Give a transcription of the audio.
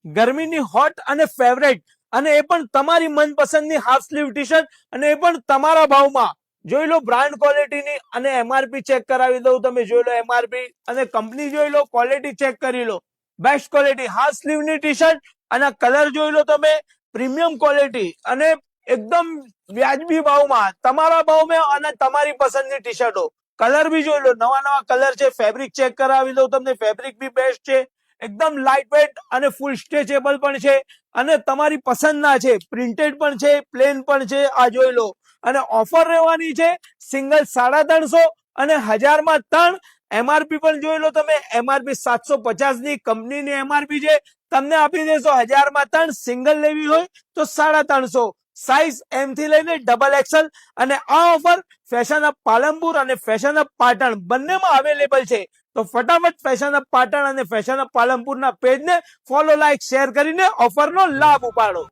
ગરમીની હોટ અને ફેવરેટ, અને એ પણ તમારી મનપસંદની હાફ સ્લીવ ટી શર્ટ, અને એ પણ તમારા ભાવમાં. જોઈ લો બ્રાન્ડ ક્વોલિટીની, અને એમઆરપી ચેક કરાવી દઉં. તમે જોઈ લો એમઆરપી અને કંપની જોઈ લો, ક્વોલિટી ચેક કરી લો. બેસ્ટ ક્વોલિટી હાફ સ્લીવની ટી શર્ટ, અને કલર જોઈ લો તમે, પ્રીમિયમ ક્વોલિટી અને એકદમ વ્યાજબી ભાવમાં, તમારા ભાવમાં અને તમારી પસંદની ટી શર્ટો. કલર બી જોઈ લો, નવા નવા કલર છે. ફેબ્રિક ચેક કરાવી દઉં તમને, ફેબ્રિક બી બેસ્ટ છે. એકદમ લાઇટ વેટ અને ફૂલ સ્ટ્રેચેબલ પણ છે, અને તમારી પસંદના છે. પ્રિન્ટેડ પણ છે, પ્લેન પણ છે. આ જોઈ લો. અને ઓફર રહેવાની છે સિંગલ 350 અને 1000 માં 3. એમઆરપી પણ જોઈ લો તમે, એમઆરપી 750 ની કંપનીની એમઆરપી છે. તમને આપી દેશો 1000 માં 3. સિંગલ લેવી હોય તો 350. સાઇઝ એમ થી લઈને XXL. અને આ ઓફર ફેશન ઓફ પાલનપુર અને ફેશન ઓફ પાટણ બંનેમાં અવેલેબલ છે. તો ફટાફટ ફેશન ઓફ પાટણ અને ફેશન ઓફ પાલનપુરના પેજને ફોલો, લાઈક, શેર કરીને ઓફરનો લાભ ઉપાડો.